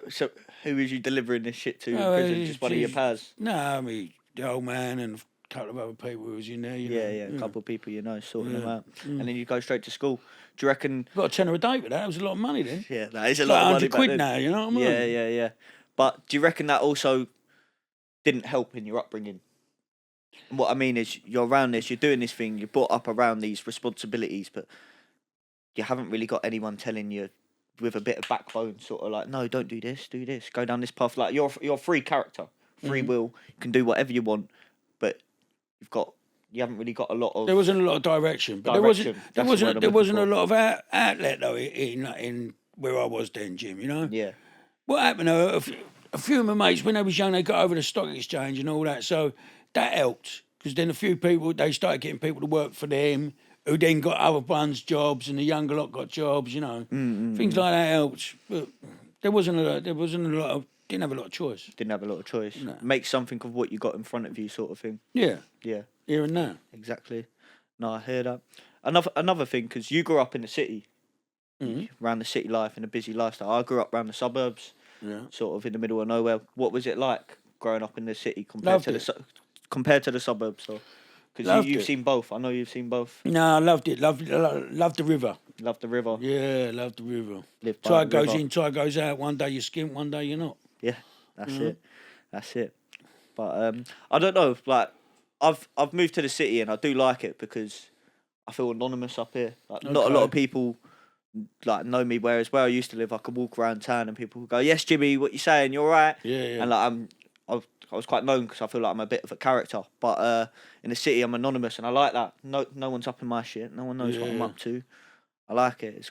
who was you delivering this shit to in prison? Just one of your pals? No, I mean, the old man and a couple of other people who was in there. A couple of people you know, sorting them out. And then you go straight to school. Do you reckon... Got a tenner a day with that. That was a lot of money then. Yeah, that is a lot of money back then. £100 now, you know what I mean? Yeah. But do you reckon that also didn't help in your upbringing? What I mean is, you're around this, you're doing this thing, you're brought up around these responsibilities, but you haven't really got anyone telling you with a bit of backbone, sort of like, no, don't do this, go down this path. Like, you're a free character, free will, you can do whatever you want, but you haven't really got a lot of... There wasn't a lot of direction, but there wasn't a lot of outlet, though, in where I was then, Jim, you know? Yeah. What happened, a few of my mates, when they was young, they got over the stock exchange and all that, so that helped, because then a few people, they started getting people to work for them, who then got other ones' jobs, and the younger lot got jobs, you know. Things like that helped, but there wasn't a lot of... Didn't have a lot of choice. No. Make something of what you got in front of you, sort of thing. Yeah. Yeah. Here and now. Exactly. No, I hear that. Another thing, because you grew up in the city, around the city life and a busy lifestyle. I grew up around the suburbs, sort of in the middle of nowhere. What was it like growing up in the city compared to the suburbs? Because you've seen both. I know you've seen both. No, I loved it. Loved the river. Loved the river. Yeah, loved the river. Tide goes in, tide goes out. One day you're skint, one day you're not. Yeah, that's it. But I don't know. Like, I've moved to the city and I do like it because I feel anonymous up here. Like, not a lot of people like know me. Whereas where I used to live, I could walk around town and people would go, "Yes, Jimmy, what you saying? You all right?" Yeah. And like I was quite known because I feel like I'm a bit of a character. But in the city, I'm anonymous and I like that. No one's up in my shit. No one knows what I'm up to. I like it.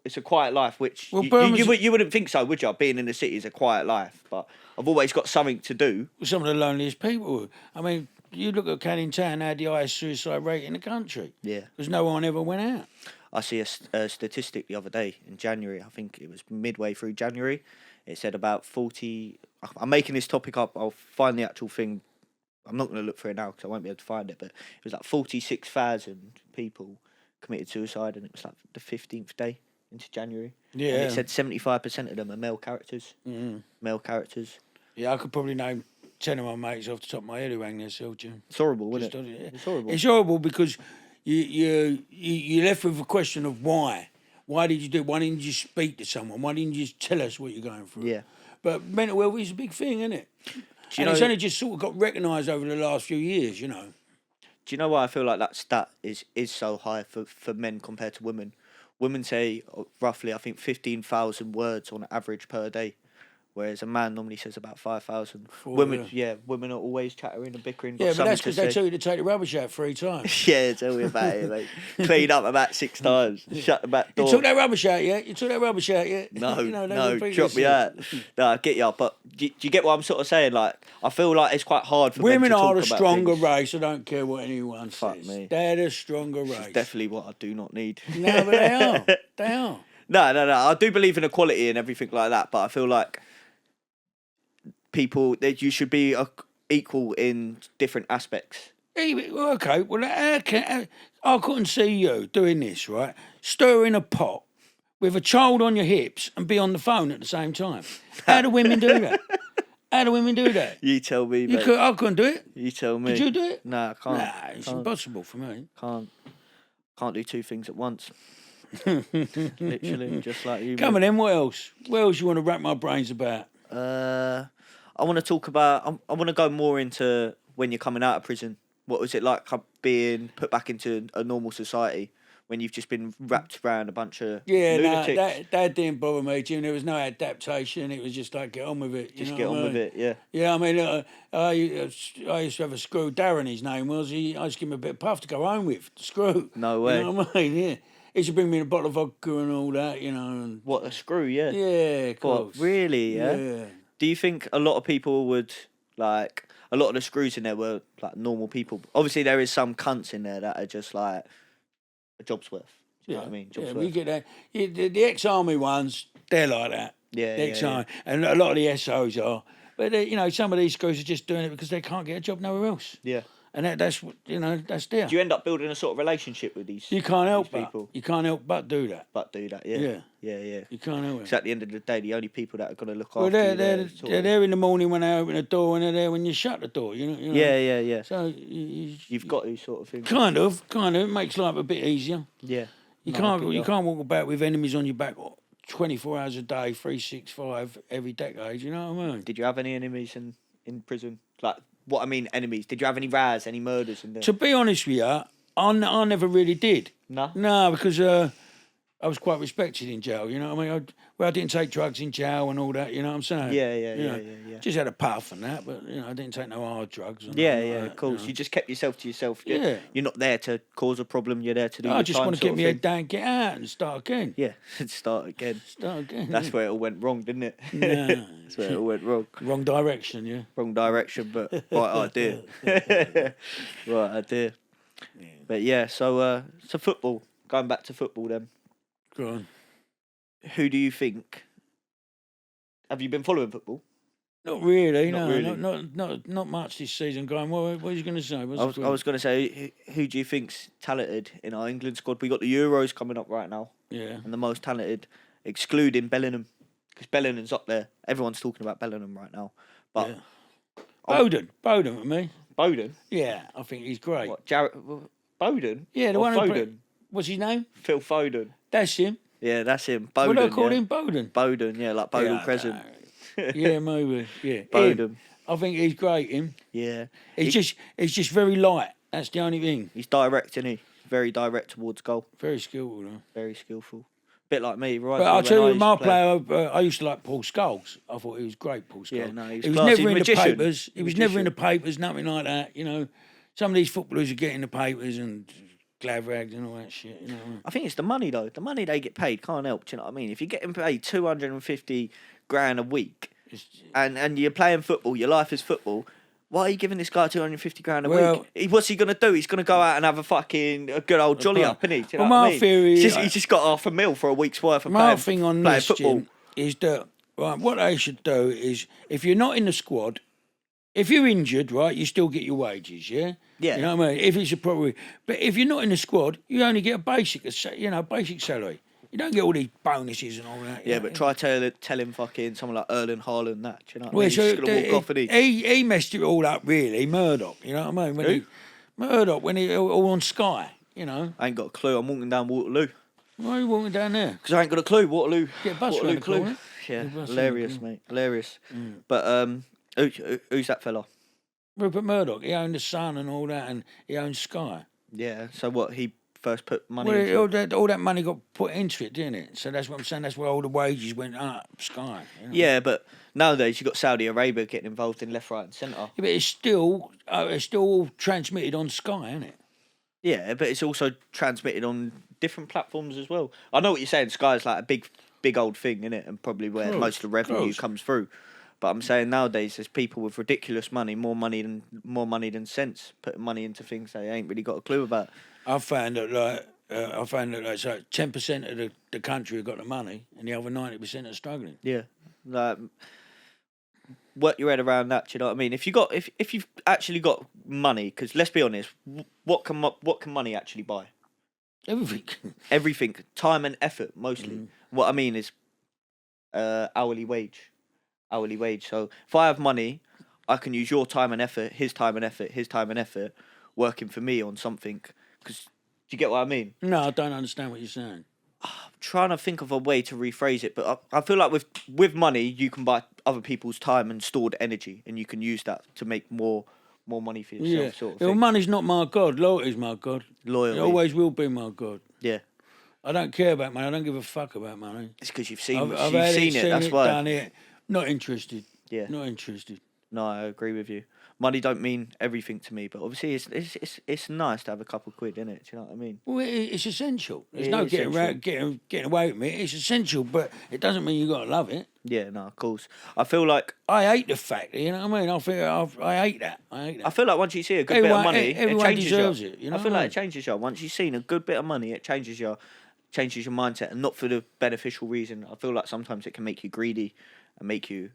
It's a quiet life, which Well, you wouldn't think so, would you? Being in the city is a quiet life, but I've always got something to do. Some of the loneliest people. I mean, you look at Canning Town, had the highest suicide rate in the country. Yeah. Because no one ever went out. I see a statistic the other day in January. I think it was midway through January. It said about 40. I'm making this topic up. I'll find the actual thing. I'm not going to look for it now because I won't be able to find it. But it was like 46,000 people committed suicide, and it was like the 15th day into January. Yeah. And it said 75% of them are male characters. Male characters. Yeah, I could probably name 10 of my mates off the top of my head who hang themselves, Jim. It's horrible, isn't it? Yeah. It's horrible. It's horrible because you're left with a question of why. Why did you do it? Why didn't you speak to someone? Why didn't you just tell us what you're going through? Yeah. But mental health is a big thing, isn't it? And it's only just sort of got recognised over the last few years, you know. Do you know why I feel like that stat is so high for men compared to women? Women say roughly, I think, 15,000 words on average per day, whereas a man normally says about 5,000. Women are always chattering and bickering. Yeah, but that's because they tell you to take the rubbish out 3 times. Yeah, tell me about it, mate. Clean up about 6 times. Shut the back door. You took that rubbish out yet? No, you know, no, drop me out. No, I get you, but do you get what I'm sort of saying? Like, I feel like it's quite hard for women men to talk are the about stronger things. race. I don't care what anyone says. Me. They're the stronger race. It's definitely what I do not need. No, but they are. They are. No. I do believe in equality and everything like that, but I feel like people that you should be equal in different aspects. Okay, well, I couldn't see you doing this, right? Stirring a pot with a child on your hips and be on the phone at the same time. How do women do that? How do women do that? You tell me, mate. I couldn't do it. You tell me. Could you do it? Nah, I can't. Nah, it's impossible for me. Can't do 2 things at once. Literally, just like you. Come on then, what else? What else you want to wrap my brains about? I want to talk about. I want to go more into when you're coming out of prison. What was it like being put back into a normal society when you've just been wrapped around a bunch of lunatics? No, that didn't bother me, Jim. There was no adaptation. It was just like, get on with it. Just get on with it, yeah. Yeah, I mean, I used to have a screw. Darren, his name was. I used to give him a bit of puff to go home with. The screw. No way. You know what I mean? Yeah. He used to bring me a bottle of vodka and all that, you know. And what, a screw, yeah? Yeah, of course. What, really, yeah? Yeah. Do you think a lot of people would, like, a lot of the screws in there were, like, normal people? Obviously, there is some cunts in there that are just, like, a job's worth. You know what I mean? Job's worth. We get that. The ex-army ones, they're like that. Yeah, the ex-army. And a lot of the SOs are. But, you know, some of these screws are just doing it because they can't get a job nowhere else. Yeah. And that's that's there. Do you end up building a sort of relationship with these? You can't help people. You can't help but do that. Yeah. You can't help it. Because at the end of the day, the only people that are going to look well, after they're there in the morning when they open the door, and they're there when you shut the door. You know. Yeah. So you've got these sort of things. Kind of. It makes life a bit easier. Yeah. You can't walk about with enemies on your back 24 hours a day, 365 every decade. You know what I mean? Did you have any enemies in prison? Like. What I mean, enemies. Did you have any rows, any murders in there? To be honest with you, I never really did. No? No, because I was quite respected in jail, you know what I mean? I didn't take drugs in jail and all that, you know what I'm saying? Yeah. Just had a puff and that, but, you know, I didn't take no hard drugs. And Of course. You just kept yourself to yourself. Yeah. You're not there to cause a problem. You're there to do your time. I just want to get my head down, get out and start again. Yeah, start again. That's where it all went wrong, didn't it? No. That's where it all went wrong. Wrong direction, yeah. Wrong direction, but right idea. Right idea. Yeah. But yeah, so football. Going back to football then. Go on. Who do you think? Have you been following football? Not really, not no. Really. Not much this season. Going, what are you going to say? I was going to say, who do you think's talented in our England squad? We got the Euros coming up right now. Yeah. And the most talented, excluding Bellingham, because Bellingham's up there. Everyone's talking about Bellingham right now. But yeah. Bowden with me. Bowden? Yeah, I think he's great. What, Bowden? Yeah, the or one Foden? What's his name? Phil Foden. That's him. Yeah, that's him. Bowden. What do I call him? Bowden. Bowden, yeah, like Bowden Crescent. Yeah, maybe. Yeah. Bowden. I think he's great, him. Yeah. He's just very light. That's the only thing. He's direct, isn't he? Very direct towards goal. Very skillful, though. Very skillful. Bit like me, right? But I'll tell you, my player, I used to like Paul Scholes. I thought he was great, Paul Scholes. Yeah, no, he was class. never in magician. the papers. He was never in the papers, nothing like that. You know, some of these footballers who get in the papers and glad rags and all that shit. You know what I mean? I think it's the money though. The money they get paid can't help. Do you know what I mean? If you're getting paid 250 grand a week, and you're playing football, your life is football. Why are you giving this guy 250 grand a week? What's he gonna do? He's gonna go out and have a good old jolly up, isn't he? Do you know what I mean? Theory, he's just got $500,000 for a week's worth of playing football. Jim, is that right? What they should do is, if you're not in the squad, if you're injured, right, you still get your wages, yeah. Yeah. You know what I mean? If it's a proper, but if you're not in the squad, you only get a basic salary. You don't get all these bonuses and all that. Yeah, but try telling fucking someone like Erling Haaland that. Do you know what I mean? He's just gonna walk off and he messed it all up, really. Murdoch, you know what I mean? When he all on Sky, you know. I ain't got a clue. I'm walking down Waterloo. Why are you walking down there? Because I ain't got a clue. Waterloo. Get a bus around the corner. Yeah, hilarious, mate. Hilarious. But who's that fella? Rupert Murdoch. He owned the Sun and all that, and he owned Sky. Yeah. So what? He first put money into all that money got put into it, didn't it? So that's what I'm saying. That's where all the wages went up. Sky. You know? Yeah, but nowadays you've got Saudi Arabia getting involved in left, right, and centre. Yeah, but it's still all transmitted on Sky, isn't it? Yeah, but it's also transmitted on different platforms as well. I know what you're saying. Sky's like a big old thing, isn't it? And probably where most of the revenue comes through. But I'm saying nowadays there's people with ridiculous money, more money than sense, putting money into things they ain't really got a clue about. I found that like 10% of the country have got the money, and the other 90% are struggling. Yeah, like work your head around that. Do you know what I mean? If you've actually got money, because let's be honest, what can money actually buy? Everything, time and effort mostly. What I mean is hourly wage. So if I have money, I can use your time and effort, his time and effort, working for me on something. Because, do you get what I mean? No, I don't understand what you're saying. I'm trying to think of a way to rephrase it, but I feel like with money, you can buy other people's time and stored energy, and you can use that to make more money for yourself. Yeah. Sort of well, thing. money's not my god. Loyalty's my god. Loyalty. It always will be my god. Yeah. I don't care about money. I don't give a fuck about money. It's because you've seen it. That's why. Done it. Not interested. Yeah. Not interested. No, I agree with you. Money don't mean everything to me, but obviously it's nice to have a couple of quid in it. Do you know what I mean? Well, it's essential. There's no getting away with it. It's essential, but it doesn't mean you got to love it. Yeah, no, of course. I feel like I hate the fact. You know what I mean? I hate that. I feel like once you see a good bit of money, it changes deserves it. You know I feel like it changes you. Once you've seen a good bit of money, it changes your mindset, and not for the beneficial reason. I feel like sometimes it can make you greedy and make you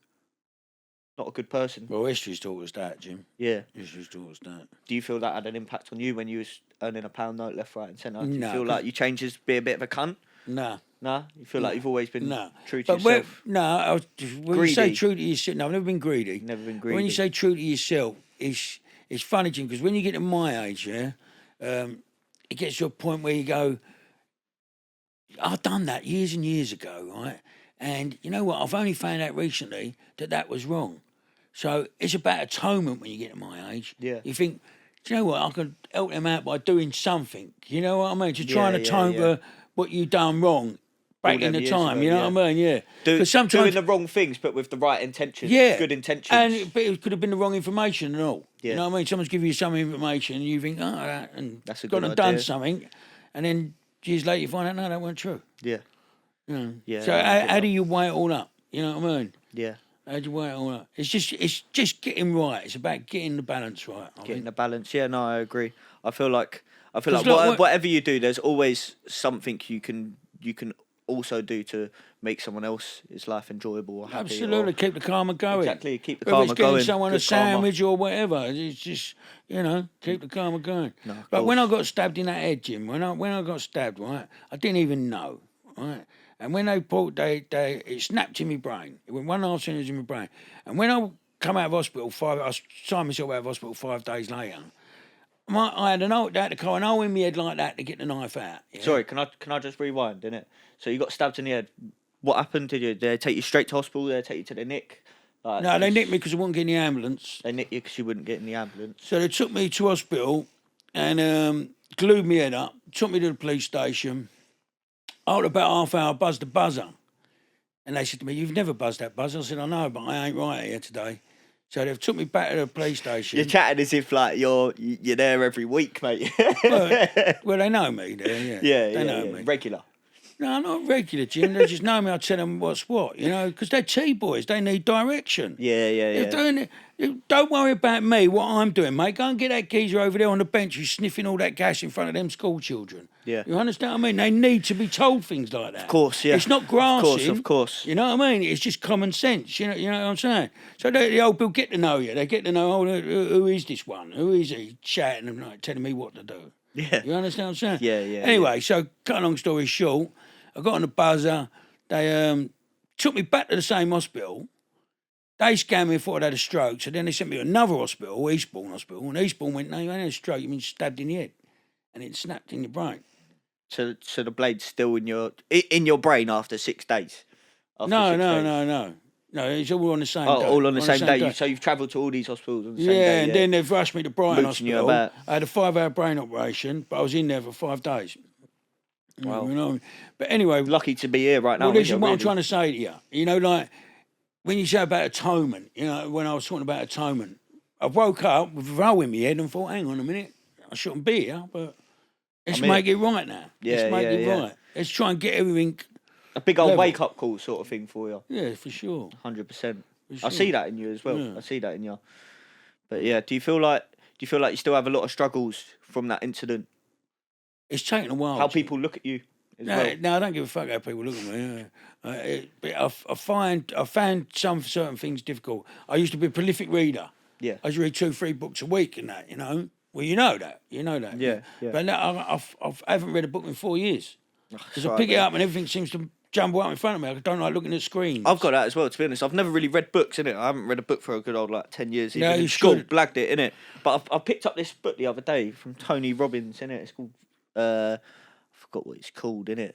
not a good person. Well, history's taught us that, Jim. Yeah. History's taught us that. Do you feel that had an impact on you when you was earning a £1 note left, right and centre? Do you No. feel like you changed to be a bit of a cunt? Nah. Nah? You feel like you've always been true to but yourself? When you say true to yourself, no, I've never been greedy. Never been greedy. When you say true to yourself, it's funny, Jim, because when you get to my age, yeah, it gets to a point where you go, I've done that years and years ago, right? And you know what? I've only found out recently that was wrong. So it's about atonement when you get to my age. Yeah. You think, do you know what? I can help them out by doing something. You know what I mean? To try and atone for what you done wrong back in the time. You know what I mean? Yeah. Because sometimes doing the wrong things, but with the right intentions. Yeah. Good intentions. But it could have been the wrong information and all. Yeah. You know what I mean? Someone's giving you some information and you think, and that's a gone good and idea. done something, and then years later you find out, no, that weren't true. Yeah. You know? Yeah. So how do you weigh it all up? You know what I mean? Yeah. How do you weigh it all up? It's just getting right. It's about getting the balance right. Getting the balance. Yeah, no, I agree. I feel like whatever you do, there's always something you can also do to make someone else's life enjoyable or happy. Absolutely, keep the karma going. Exactly, keep the karma going. Whether it's getting someone a sandwich or whatever, it's just, keep the karma going. No, but when I got stabbed in that head, Jim, when I got stabbed, right, I didn't even know, right? And when they it snapped in my brain. It went 1.5 centimetres in my brain. And when I come out of hospital, I signed myself out of hospital 5 days later. I had to go an hole in my head like that to get the knife out. Yeah? Sorry, can I just rewind, innit? So you got stabbed in the head. What happened? Did they take you straight to hospital? Did they take you to the nick? No, they nicked me because I wouldn't get in the ambulance. They nicked you because you wouldn't get in the ambulance. So they took me to hospital and glued my head up, took me to the police station. After about half hour, I buzzed the buzzer. And they said to me, "You've never buzzed that buzzer." I said, "I know, but I ain't right here today." So they've took me back to the police station. You're chatting as if like you're there every week, mate. well, they know me there, yeah. They know me. Regular. No, not regular, Jim. They just know me. I tell them what's what, because they're T-boys. They need direction. Yeah. Don't worry about me, what I'm doing, mate. Go and get that geezer over there on the bench who's sniffing all that gas in front of them school children. Yeah. You understand what I mean? They need to be told things like that. Of course, yeah. It's not grassing. Of course. You know what I mean? It's just common sense. You know what I'm saying? So the old people get to know you. They get to know, who is this one? Who is he? Chatting and like, telling me what to do. Yeah. You understand what I'm saying? Yeah. Anyway, so cut a long story short, I got on the buzzer. They took me back to the same hospital. They scanned me and thought I'd had a stroke. So then they sent me to another hospital, Eastbourne Hospital. And Eastbourne went, no, you ain't had a stroke. You've been stabbed in the head. And it snapped in your brain. So the blade's still in your brain after 6 days? No. No, it's all on the same day. All on the same day. So you've travelled to all these hospitals on the same day? Yeah, and then they've rushed me to Brighton Mooching Hospital. I had a 5-hour brain operation, but I was in there for 5 days. Wow. You know? But anyway... Lucky to be here right now. Well, this is what I'm trying to say to you. Like, when you say about atonement, when I was talking about atonement, I woke up with a roll in my head and thought, hang on a minute, I shouldn't be here, but let's make it right now. Let's make it right. Let's try and get everything... A big old wake-up call sort of thing for you. Yeah, for sure. 100%. I see that in you as well. Yeah. I see that in you. But yeah, do you feel like you still have a lot of struggles from that incident? It's taken a while. How people look at you as well? No, I don't give a fuck how people look at me. But I found some certain things difficult. I used to be a prolific reader. Yeah. I used to read 2-3 books a week and that, Well, you know that. Yeah. But now I haven't read a book in 4 years. Because I pick it up and everything seems to jumble up in front of me. I don't like looking at screens. I've got that as well, to be honest. I've never really read books, innit? I haven't read a book for a good old 10 years. No, you school, should. blagged it, innit? But I picked up this book the other day from Tony Robbins, innit? It's called, I forgot what it's called, innit?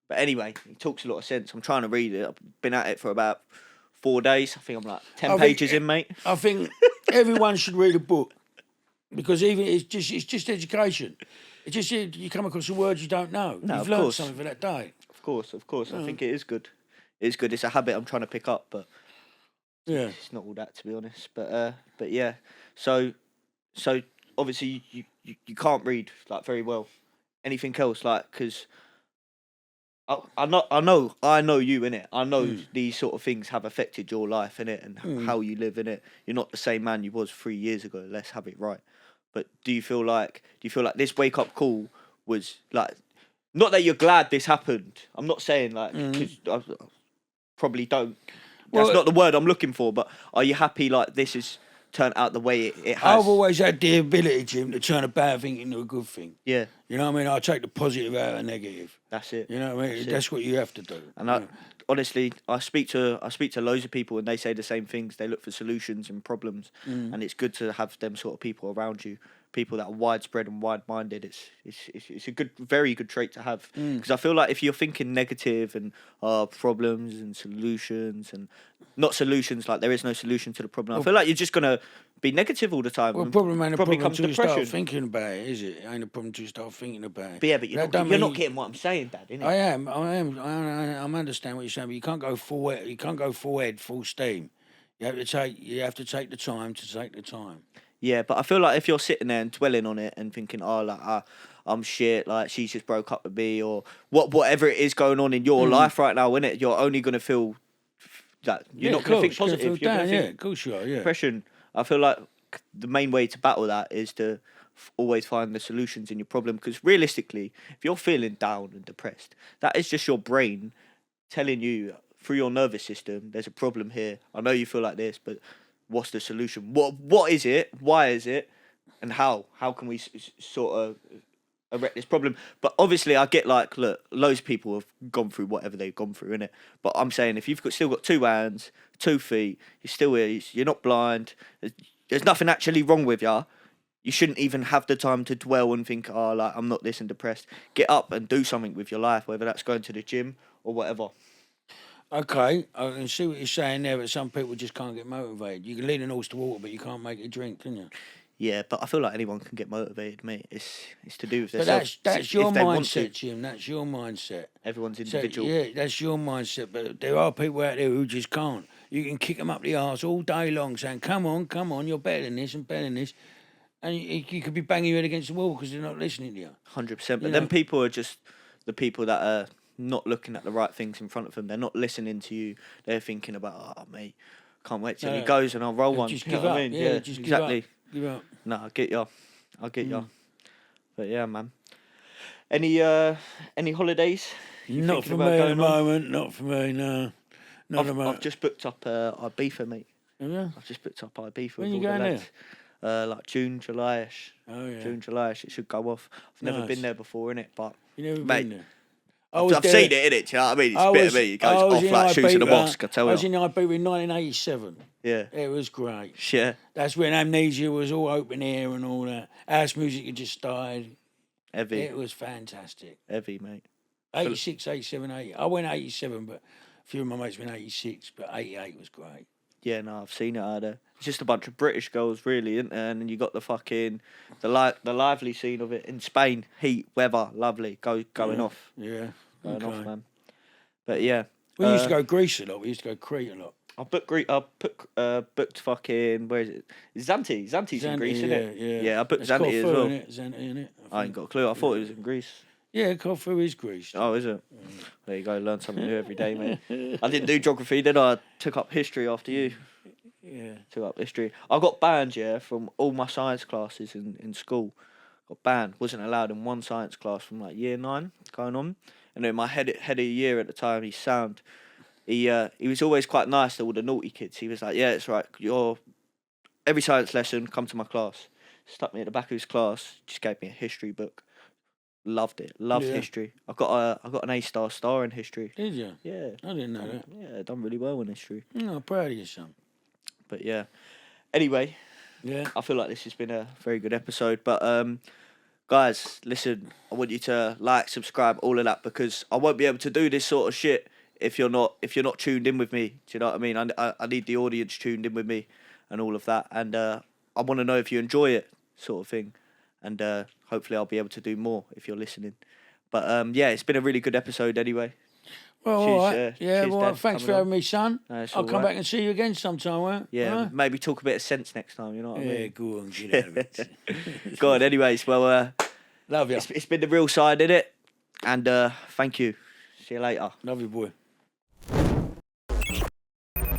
But anyway, it talks a lot of sense. I'm trying to read it. I've been at it for about 4 days. I think I'm 10 pages in, mate. I think everyone should read a book. Because even it's just education. It's just you come across a word you don't know. No, You've learned something for that day. Of course. I think it is good. It's good. It's a habit I'm trying to pick up, but it's not all that, to be honest. But yeah. So obviously you can't read very well. Anything else because I know you, innit? I know these sort of things have affected your life, innit, and how you live, innit. You're not the same man you was 3 years ago. Let's have it right. But do you feel like this wake up call was not that you're glad this happened? I'm not saying because I probably don't. That's not the word I'm looking for. But are you happy this has turned out the way it has? I've always had the ability, Jim, to turn a bad thing into a good thing. Yeah. You know what I mean? I take the positive out of the negative. That's it. You know what I mean? That's what you have to do. And honestly, I speak to loads of people and they say the same things. They look for solutions and problems, and it's good to have them sort of people around you, people that are widespread and wide-minded. It's a very good trait to have, because I feel like if you're thinking negative and problems and solutions and not solutions, there is no solution to the problem, I feel like you're just gonna be negative all the time. Well, problem ain't a problem comes until you depression. start thinking about it, is it? It ain't a problem until you start thinking about it. But yeah, but you're not getting what I'm saying, Dad, innit? I am. I understand what you're saying, but you can't go full head, full steam. You have to take the time to take the time. Yeah, but I feel like if you're sitting there and dwelling on it and thinking, I'm shit, she's just broke up with me, or whatever it is going on in your life right now, innit? You're only gonna feel that you're not gonna think positive. You're gonna think, of course you are. Yeah. Depression. I feel like the main way to battle that is to always find the solutions in your problem, because realistically, if you're feeling down and depressed, that is just your brain telling you through your nervous system, there's a problem here. I know you feel like this, but what's the solution? What is it? Why is it? And how can we sort of erect this problem? But obviously, I get look, loads of people have gone through whatever they've gone through, innit? But I'm saying if you've still got 2 hands, 2 feet, you're still here, you're not blind, there's nothing actually wrong with you. You shouldn't even have the time to dwell and think, I'm not this and depressed. Get up and do something with your life, whether that's going to the gym or whatever. Okay, I can see what you're saying there, but some people just can't get motivated. You can lead an horse to water, but you can't make it drink, can you? Yeah, but I feel like anyone can get motivated, mate. It's to do with But themselves. that's your mindset, Jim. That's your mindset. Everyone's individual. So, yeah, that's your mindset. But there are people out there who just can't. you can kick them up the arse all day long, saying, come on, you're better than this and better than this. And you could be banging your head against the wall because they're not listening to you. 100%. But then people are just the people that are not looking at the right things in front of them. They're not listening to you. They're thinking about, oh, mate, can't wait till he goes and I'll roll one. Just you give know up. What I mean? Yeah, just exactly. Give up. No, I get you. But yeah, man. Any holidays? Not for me at the moment. Not for me, no. I've just booked up Ibiza, mate. Yeah. I've just booked up Ibiza. When you going there? Like June, July-ish. Oh, yeah. June, July-ish. It should go off. I've never been there before, innit? But you never been there? I've seen it, innit? Do you know what I mean? It's a bit of me. It goes off like shoes in a mosque, I tell you. I was in Ibiza in 1987. Yeah. It was great. Yeah. That's when Amnesia was all open air and all that. House music had just started. Heavy. It was fantastic. Heavy, mate. 86, 87, 88. I went 87, but a few of my mates went 86, but 88 was great. Yeah, no, I've seen it out there. It's just a bunch of British girls, really, isn't there? And then you got the fucking the lively scene of it in Spain. Heat, weather, lovely, going off. Yeah, going off, man. But yeah, we used to go Greece a lot. We used to go Crete a lot. I booked fucking where is it? Zanti's in Greece, isn't it? Yeah, I booked Zante as well. Zante, innit? I ain't got a clue. I thought it was in Greece. Yeah, Corfu is Greece. Oh, is it? There you go. Learn something new every day, mate. I didn't do geography, did I? I took up history after you. Yeah. Took up history. I got banned, from all my science classes in school. Got banned. Wasn't allowed in one science class from like year 9 going on. And then my head of the year at the time, he's sound. He was always quite nice to all the naughty kids. He was like, yeah, it's right. Every science lesson, come to my class. Stuck me at the back of his class. Just gave me a history book. Loved it. Loved history. I got an A star in history. Did you? Yeah. I didn't know that. Yeah, done really well in history. I'm proud of you, son. But yeah. Anyway. Yeah. I feel like this has been a very good episode. But guys, listen, I want you to like, subscribe, all of that, because I won't be able to do this sort of shit if you're not tuned in with me. Do you know what I mean? I need the audience tuned in with me and all of that. And I want to know if you enjoy it, sort of thing. And hopefully I'll be able to do more if you're listening. But yeah, it's been a really good episode anyway. Well, all right. Thanks for having me, son. No, I'll come back and see you again sometime, won't I? Yeah, maybe talk a bit of sense next time, you know what I mean? Yeah, go on, get out of it. Go on, anyways. Well, love you. It's been The Real Side, innit? And thank you. See you later. Love you, boy.